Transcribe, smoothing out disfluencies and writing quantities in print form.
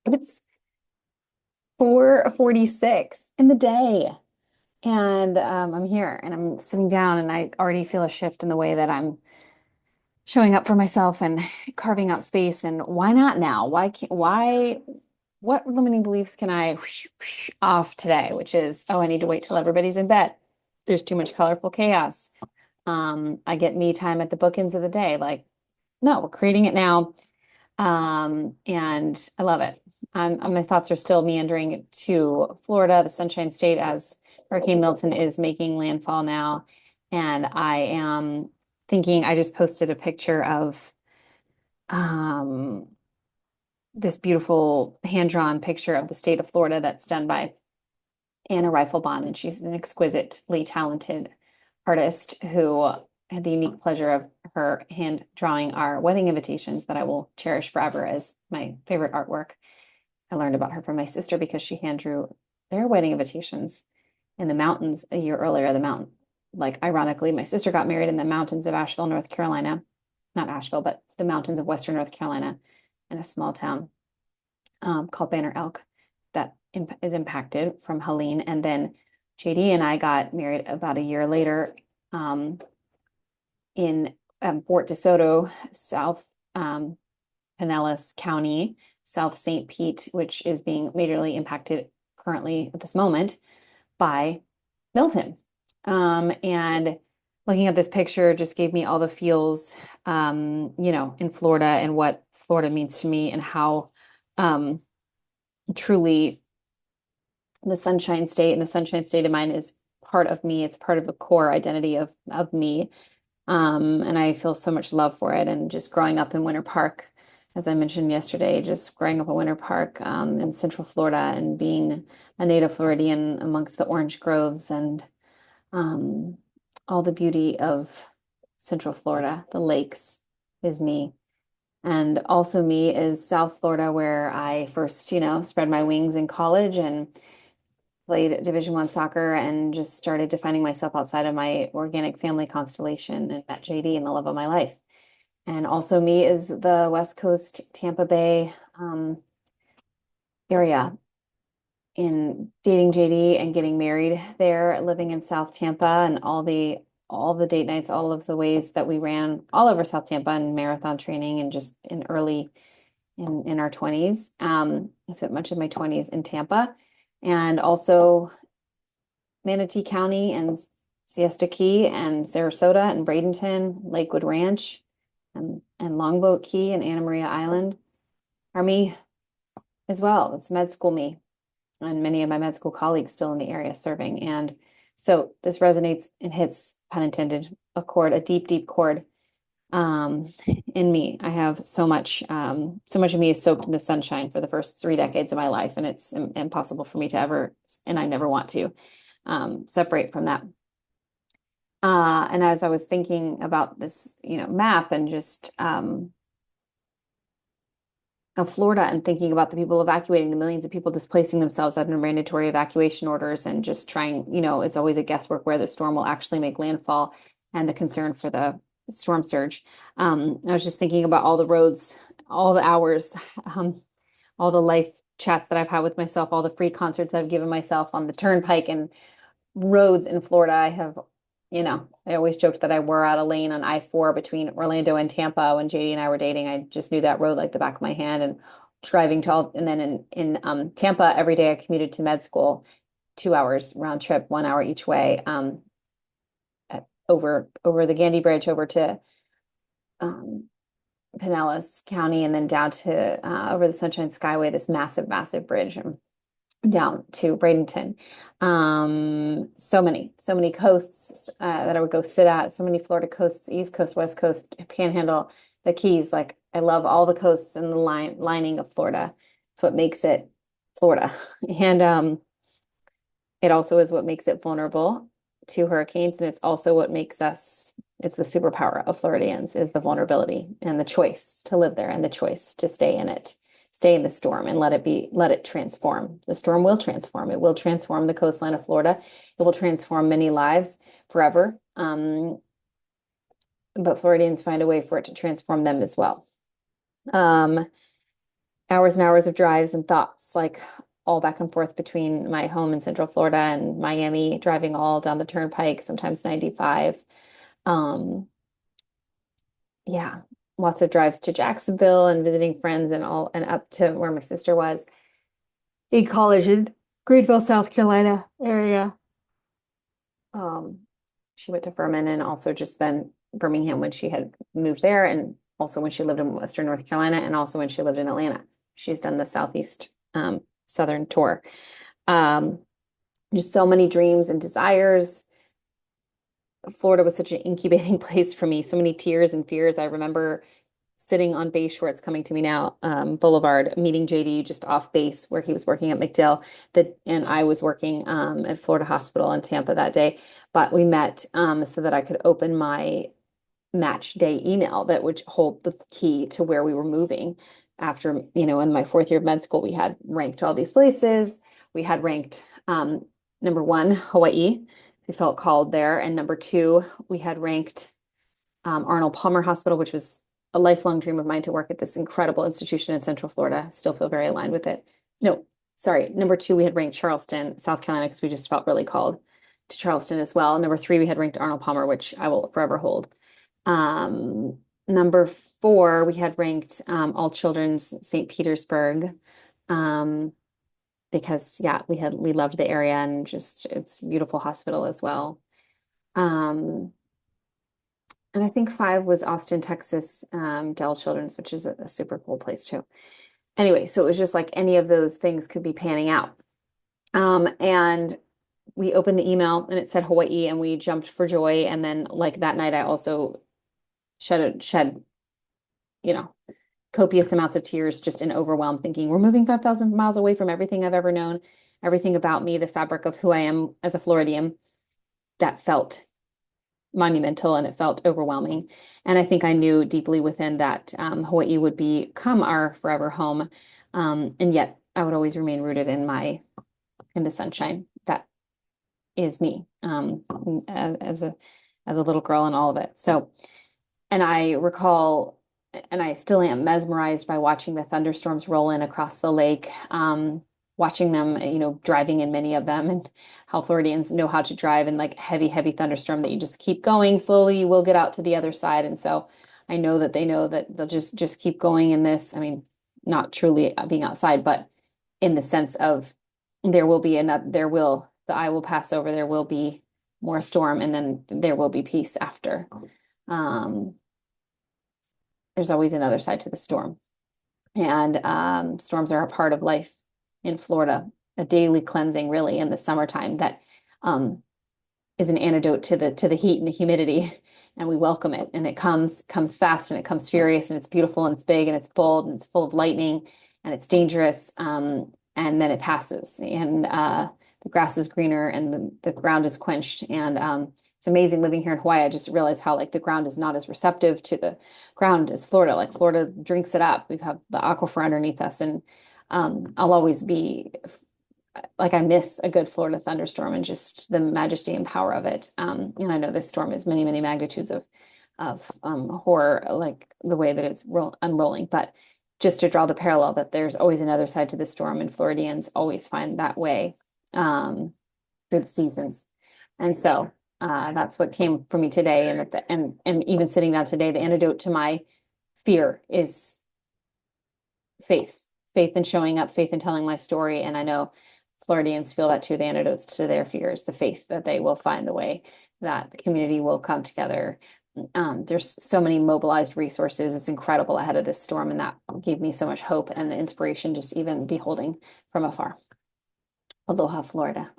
It's 4:46 in the day. And I'm here and I'm sitting down and I already feel a shift in the way that I'm showing up for myself and carving out space. And why not now? What limiting beliefs can I off today? Which is, oh, I need to wait till everybody's in bed. There's too much colorful chaos. I get me time at the bookends of the day. Like, no, we're creating it now. And I love it. My thoughts are still meandering to Florida, the Sunshine State, as Hurricane Milton is making landfall now. And I am thinking, I just posted a picture of um, this beautiful hand-drawn picture of the state of Florida that's done by Anna Riffelbond, and she's an exquisitely talented artist who had the unique pleasure of her hand drawing our wedding invitations that I will cherish forever as my favorite artwork. I learned about her from my sister because she hand drew their wedding invitations in the mountains a year earlier. The mountain, like ironically, my sister got married in the mountains of Asheville, North Carolina. Not Asheville, but the mountains of Western North Carolina in a small town called Banner Elk that is impacted from Helene. And then JD and I got married about a year later in Fort DeSoto, South Pinellas County, South St. Pete, which is being majorly impacted currently at this moment by Milton. And looking at this picture just gave me all the feels, in Florida and what Florida means to me and how truly the Sunshine State and the Sunshine State of mind is part of me. It's part of the core identity of me. And I feel so much love for it. And just growing up in Winter Park, as I mentioned yesterday, just growing up in Winter Park in Central Florida and being a native Floridian amongst the orange groves and um, all the beauty of Central Florida, the lakes is me. And also me is South Florida, where I first, spread my wings in college and played Division I soccer and just started defining myself outside of my organic family constellation and met JD and the love of my life. And also me is the West Coast Tampa Bay area in dating JD and getting married there, living in South Tampa and all the date nights, all of the ways that we ran all over South Tampa and marathon training and just in our 20s. I spent much of my 20s in Tampa and also Manatee County and Siesta Key and Sarasota and Bradenton, Lakewood Ranch and Longboat Key and Anna Maria Island are me as well. It's med school me and many of my med school colleagues still in the area serving. And so this resonates and hits, pun intended, a deep, deep chord um, in me. I have so much of me is soaked in the sunshine for the first 3 decades of my life, and it's impossible for me to ever, and I never want to separate from that. And as I was thinking about this, map and just of Florida and thinking about the people evacuating, the millions of people displacing themselves under mandatory evacuation orders and just trying, it's always a guesswork where the storm will actually make landfall and the concern for the storm surge. I was just thinking about all the roads, all the hours, all the life chats that I've had with myself, all the free concerts I've given myself on the turnpike and roads in Florida. I always joked that I wore out a lane on I-4 between Orlando and Tampa when JD and I were dating. I just knew that road like the back of my hand and driving to all, and then in Tampa every day I commuted to med school, 2 hours round trip, 1 hour each way, over the Gandy Bridge over to um, Pinellas County and then down to over the Sunshine Skyway, this massive, massive bridge down to Bradenton. So many coasts that I would go sit at, so many Florida coasts, East Coast, West Coast, Panhandle, the Keys. Like I love all the coasts and the lining of Florida. It's what makes it Florida. And it also is what makes it vulnerable to hurricanes. And it's also what makes it's the superpower of Floridians is the vulnerability and the choice to live there and the choice to stay in it, stay in the storm and let it transform. The storm will transform. It will transform the coastline of Florida. It will transform many lives forever. But Floridians find a way for it to transform them as well. hours and hours of drives and thoughts, like all back and forth between my home in Central Florida and Miami, driving all down the turnpike, sometimes 95. Um, yeah, lots of drives to Jacksonville and visiting friends and all, and up to where my sister was in college in Greenville, South Carolina area. Um, she went to Furman and also just then Birmingham when she had moved there, and also when she lived in Western North Carolina, and also when she lived in Atlanta. She's done the Southeast Southern tour. Um, just so many dreams and desires. Florida was such an incubating place for me. So many tears and fears. I remember sitting on Bay Shore, it's coming to me now, Boulevard, meeting JD just off base where he was working at McDill, and I was working at Florida Hospital in Tampa that day. But we met so that I could open my match day email that would hold the key to where we were moving. After, in my fourth year of med school, we had ranked all these places. We had ranked number one, Hawaii. We felt called there. And number two, we had ranked Arnold Palmer Hospital, which was a lifelong dream of mine to work at this incredible institution in Central Florida. Still feel very aligned with it. No, sorry. Number two, we had ranked Charleston, South Carolina, because we just felt really called to Charleston as well. Number three, we had ranked Arnold Palmer, which I will forever hold. Number four, we had ranked All Children's St. Petersburg. Because yeah, we loved the area and just it's a beautiful hospital as well. And I think five was Austin, Texas, Dell Children's, which is a super cool place too. Anyway, so it was just like any of those things could be panning out. And we opened the email and it said Hawaii and we jumped for joy. And then like that night I also shed, you know, copious amounts of tears just in overwhelm, thinking we're moving 5,000 miles away from everything I've ever known, everything about me, the fabric of who I am as a Floridian. That felt monumental and it felt overwhelming. And I think I knew deeply within that Hawaii would become our forever home. And yet I would always remain rooted in the sunshine that is me as a little girl and all of it. So, and I recall, and I still am mesmerized by watching the thunderstorms roll in across the lake, watching them, driving in many of them, and how Floridians know how to drive in like heavy, heavy thunderstorm that you just keep going slowly, you will get out to the other side. And so I know that they know that they'll just keep going in this. I mean, not truly being outside, but in the sense of there will be the eye will pass over, there will be more storm, and then there will be peace after. There's always another side to the storm. And storms are a part of life in Florida, a daily cleansing really in the summertime that is an antidote to the heat and the humidity. And we welcome it. And it comes fast and it comes furious and it's beautiful and it's big and it's bold and it's full of lightning and it's dangerous. And then it passes. And the grass is greener and the ground is quenched. And it's amazing living here in Hawaii. I just realized how like the ground is not as receptive to the ground as Florida. Like Florida drinks it up. We have the aquifer underneath us, and I'll always be like I miss a good Florida thunderstorm and just the majesty and power of it. And I know this storm is many, many magnitudes of horror, like the way that it's unrolling. But just to draw the parallel that there's always another side to the storm, and Floridians always find that way through the seasons. And so that's what came for me today. And even sitting down today, the antidote to my fear is faith in showing up, faith in telling my story. And I know Floridians feel that too. The antidotes to their fears, the faith that they will find the way that the community will come together. There's so many mobilized resources. It's incredible ahead of this storm. And that gave me so much hope and inspiration, just even beholding from afar. Aloha, Florida.